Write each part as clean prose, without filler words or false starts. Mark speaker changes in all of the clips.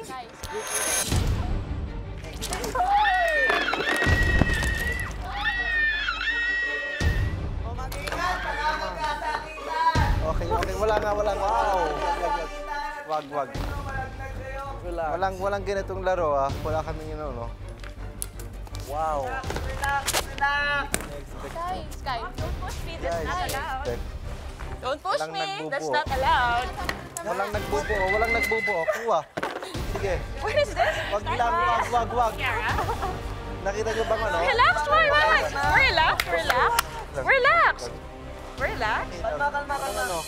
Speaker 1: Guys.
Speaker 2: Okay, okay. Wala nga. Wag. Walang ganitong laro, ah. Wala kaming no? Wow.
Speaker 1: Guys, don't push me. That's not allowed.
Speaker 2: Guys,
Speaker 1: Don't push
Speaker 2: Walang
Speaker 1: me.
Speaker 2: nagbubuo.
Speaker 1: That's not allowed.
Speaker 2: walang nagbubuo. Kuha. Sige.
Speaker 1: What is this?
Speaker 2: Wag lang, wag.
Speaker 1: Kiara?
Speaker 2: Nakita niyo bang ano?
Speaker 1: Relax, wait. Relax.
Speaker 2: Ano?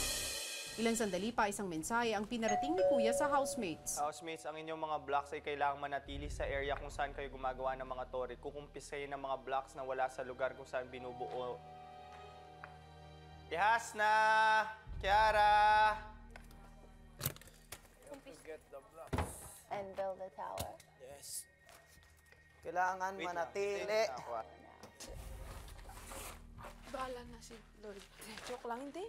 Speaker 3: Ilang sandali pa isang mensahe ang pinarating ni Kuya sa housemates.
Speaker 4: Housemates, ang inyong mga blocks ay kailangang manatili sa area kung saan kayo gumagawa ng mga tore. Kukumpis kayo ng mga blocks na wala sa lugar kung saan binubuo. Ihas na! Kiara!
Speaker 1: And build a tower.
Speaker 4: Yes.
Speaker 2: Kailangan manatili.
Speaker 1: Bahala na si Lord. Joke lang, hindi.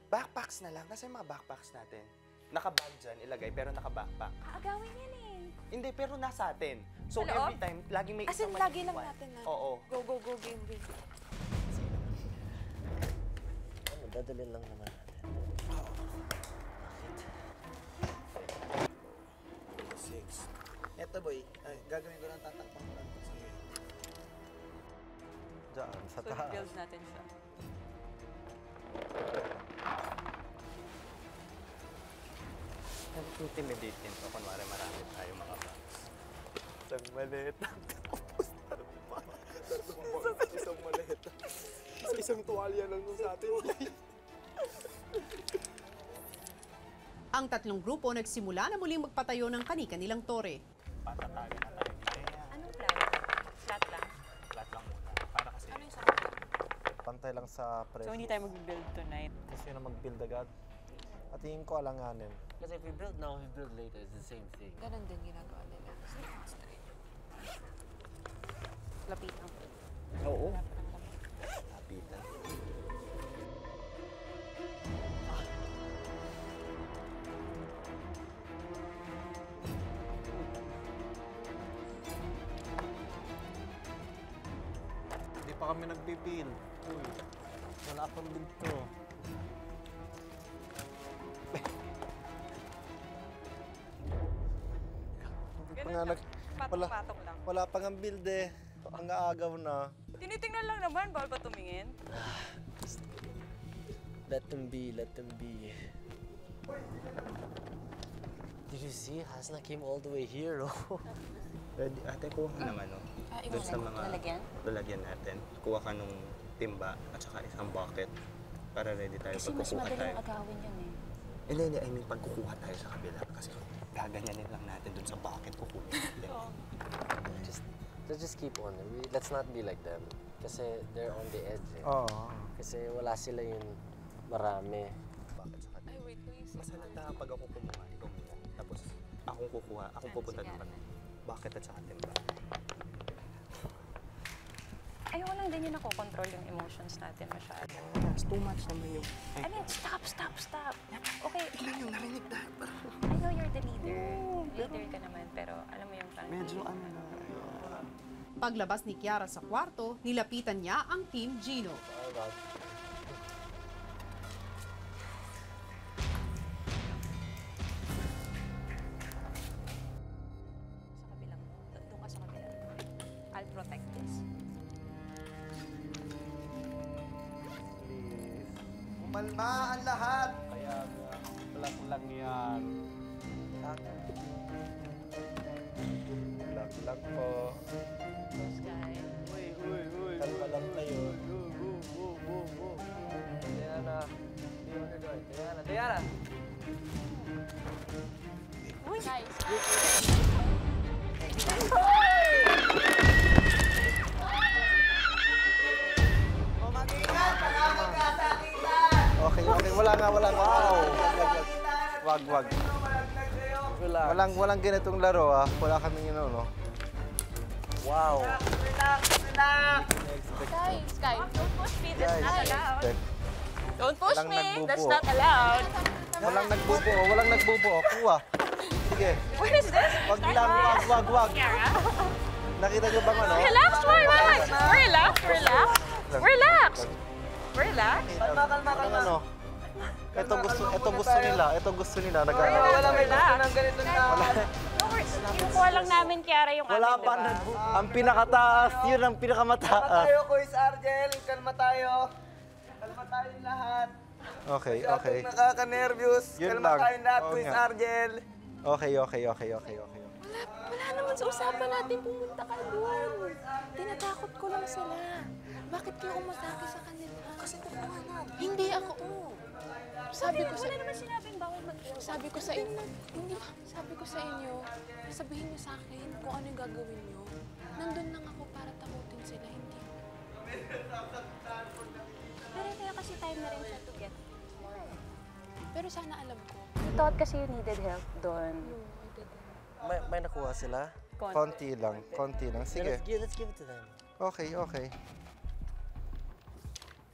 Speaker 4: Backpacks na lang. Nasa yung mga backpacks natin? Naka-bag dyan, ilagay, pero naka-backpack.
Speaker 1: Aagawin yan eh.
Speaker 4: Hindi, pero nasa atin. So
Speaker 1: Hello?
Speaker 4: every time, laging may
Speaker 1: As in,
Speaker 4: isang
Speaker 1: lagi lang
Speaker 4: maiiwan.
Speaker 1: natin na.
Speaker 4: Oo.
Speaker 1: Go, game.
Speaker 2: Dadalhin lang naman natin.
Speaker 5: Eto boy, gagawin ko lang tatakpan ko lang. Sige.
Speaker 2: Diyan, sa
Speaker 1: So,
Speaker 2: taas.
Speaker 1: build natin siya.
Speaker 4: Intimidating to. Kunwari marami tayo mga bags. Isang maleta. Tapos
Speaker 5: Isang maleta. Isang tuwalya lang nun sa atin.
Speaker 3: Ang tatlong grupo nagsimula na muling magpatayo ng kani-kanilang tore.
Speaker 4: patatali na tayo. Kaya,
Speaker 1: Anong plan? Flat lang.
Speaker 4: flat lang muna. Para kasi,
Speaker 1: Ano yung sarap?
Speaker 2: Pantay lang sa presyo.
Speaker 1: So, hindi tayo mag-build tonight.
Speaker 2: Kasi na mag-build agad. At tingin ko alanganin.
Speaker 6: Because if we build now, we build later, it's the same thing.
Speaker 1: Ganon din ginagawa nila. Lapitan.
Speaker 4: oo. Lapitan.
Speaker 2: Hindi pa kami nagbibil. Uy, wala akong binto.
Speaker 1: Patong-patong lang.
Speaker 2: Wala pang ang build eh. Ang aagaw na.
Speaker 1: Tinitingnan lang naman, bawal ba tumingin?
Speaker 6: Let them be, let them be. Did you see? Hasna came all the way here, oh.
Speaker 4: Ready, ate, kuha ka ng ano. Doon sa mga lalagyan natin. Kuha ka nung timba at saka isang bucket. Para ready tayo
Speaker 1: Kasi mas
Speaker 4: pagkukuha tayo.
Speaker 1: madaling agawin yan eh.
Speaker 4: Hindi, I mean pagkukuha tayo sa kabila. Kasi gaganyanin lang natin doon sa bucket kukuha natin.
Speaker 6: Let's just keep on. Let's not be like them. Kasi they're on the edge. Eh.
Speaker 2: Oo.
Speaker 6: Kasi wala sila yung marami.
Speaker 4: Bucket sa kabila.
Speaker 1: Ay, wait, please.
Speaker 4: Mas halata pag ako kumuha, ikaw muna. Tapos akong kukuha, akong pupunta
Speaker 1: Sige,
Speaker 4: doon. Bucket at saka timba.
Speaker 1: Ayaw lang din yung nakokontrol yung emotions natin masyado.
Speaker 4: It's too much naman yung...
Speaker 1: I mean, stop. Okay.
Speaker 4: Ilan yung narinig dahil parang...
Speaker 1: I know you're the leader. Leader ka naman, pero alam mo yung parang...
Speaker 4: Medyo ano na...
Speaker 3: Paglabas ni Kiara sa kwarto, nilapitan niya ang Team Gino.
Speaker 1: Sa kabilang, doon ka sa kabilang. I'll protect this.
Speaker 2: Umalma ang lahat. Kaya plak lang yan. Plak po.
Speaker 1: Those guys.
Speaker 2: Kalma lang tayo.
Speaker 6: Diana, be on your guard. Diana!
Speaker 1: Uy! Guys.
Speaker 2: Okay. Wala nga. Wag. Walang ganitong laro, ah. Wala kaming no?
Speaker 6: Wow!
Speaker 1: Guys, don't push me. That's not allowed.
Speaker 2: Guys,
Speaker 1: Don't push
Speaker 2: Walang
Speaker 1: me.
Speaker 2: nagbubuo.
Speaker 1: That's not allowed.
Speaker 2: walang nagbubuo. Kuha. Sige.
Speaker 1: What is this?
Speaker 2: Wag lang, wag.
Speaker 1: Kiara?
Speaker 2: Nakita niyo bang ano?
Speaker 1: Relax, relax. Relax. Relax.
Speaker 2: Ano? Ito gusto nila.
Speaker 1: Wala may gusto ng ganito na. Kinukuha lang namin, Kiara, yung
Speaker 2: Wala
Speaker 1: amin,
Speaker 2: pa
Speaker 1: diba?
Speaker 2: ang pinakataas, yun ang pinakamataas.
Speaker 5: Tayo, Kuis Argel. Kalma tayo. Kalma tayong lahat.
Speaker 2: Okay.
Speaker 5: Nakaka-nervous.
Speaker 2: Yun
Speaker 5: Kalma
Speaker 2: lang.
Speaker 5: tayong lahat,
Speaker 2: Oo
Speaker 5: Kuis
Speaker 2: nga.
Speaker 5: Argel.
Speaker 2: Okay.
Speaker 7: Wala naman sa usapan natin pumunta ka doon. Tinatakot ko lang sila. Bakit kayo umatake sa kanila? Kasi tutuhanan. Hindi ako. Sabi ko sa...
Speaker 1: Wala naman sinabing bawal mag-iwan.
Speaker 7: Sabi ko sa inyo, sabihin niyo sa akin kung ano yung gagawin niyo. Nandun lang ako para takutin sila, hindi.
Speaker 1: Pero kaya kasi time na rin siya to get.
Speaker 7: Pero sana alam ko.
Speaker 1: I thought kasi you needed help doon.
Speaker 7: No, I didn't.
Speaker 5: May nakuha sila?
Speaker 2: Konti lang. Sige.
Speaker 6: Let's give it to them.
Speaker 2: Okay.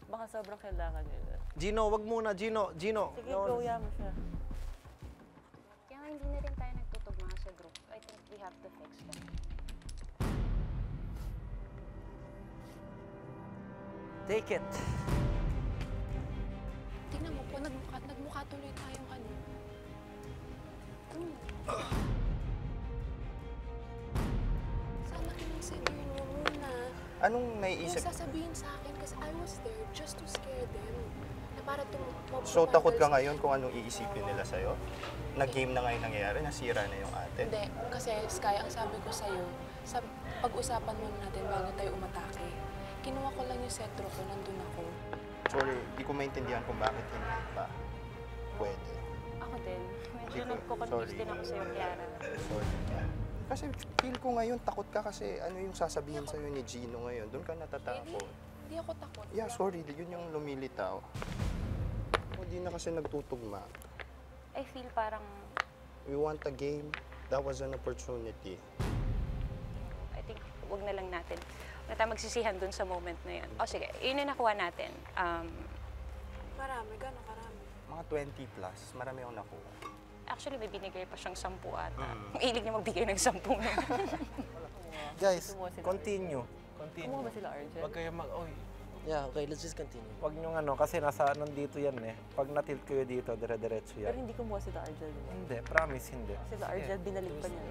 Speaker 1: Baka sobrang kailangan nila.
Speaker 2: Gino, wag muna. Gino.
Speaker 1: Sige, go mo siya.
Speaker 8: Kaya nga hindi na rin tayo nagtutugma sa group. I think we have to fix that.
Speaker 5: Take it.
Speaker 7: Tingnan mo po, nagmukha tuloy tayong ano. Sana kinonsider niyo muna.
Speaker 4: Anong
Speaker 7: Yung
Speaker 4: naiisip?
Speaker 7: sasabihin sa akin kasi I was there just to scare them. Na para
Speaker 4: So takot ka ngayon kung anong iisipin nila sa'yo? Nag-game na ngayon nangyayari, nasira na yung ate.
Speaker 7: Hindi, kasi Sky, ang sabi ko sa'yo, pag-usapan muna natin bago tayo umatake. Kinuha ko lang yung setro ko, nandun ako.
Speaker 4: Sorry, di ko maintindihan kung bakit hindi pa pwede.
Speaker 1: Ako din. Medyo
Speaker 4: Sorry.
Speaker 1: nagko-confuse din ako sa'yo, Kiara.
Speaker 4: Sorry. Kasi feel ko ngayon takot ka kasi ano yung sasabihin sa'yo ni Gino ngayon. Doon ka natatakot.
Speaker 7: Hindi ako takot.
Speaker 4: Yeah, sorry. Yun yung lumilitaw. Hindi na kasi nagtutugma.
Speaker 1: I feel parang,
Speaker 4: We want a game. That was an opportunity.
Speaker 1: I think, wag na lang natin. Wala tayong magsisihan dun sa moment na yun. O sige, yun yung nakuha natin.
Speaker 7: Marami, gano'n karami.
Speaker 4: Mga 20 plus. Marami akong nakuha.
Speaker 1: Actually, may binigay pa siyang 10 ata. Ang ilig niya magbigay ng 10.
Speaker 2: Guys, continue.
Speaker 1: Kumuha ba sila, Arjel?
Speaker 5: Wag kayo
Speaker 6: Yeah, okay, let's just continue.
Speaker 2: Wag nyo kasi nandito yan eh. Pag natilt kayo dito, dire-diretso yan.
Speaker 1: hindi kumuha sila, Arjel.
Speaker 2: Hindi, promise hindi.
Speaker 1: Sila, Arjel, binalik pa niya.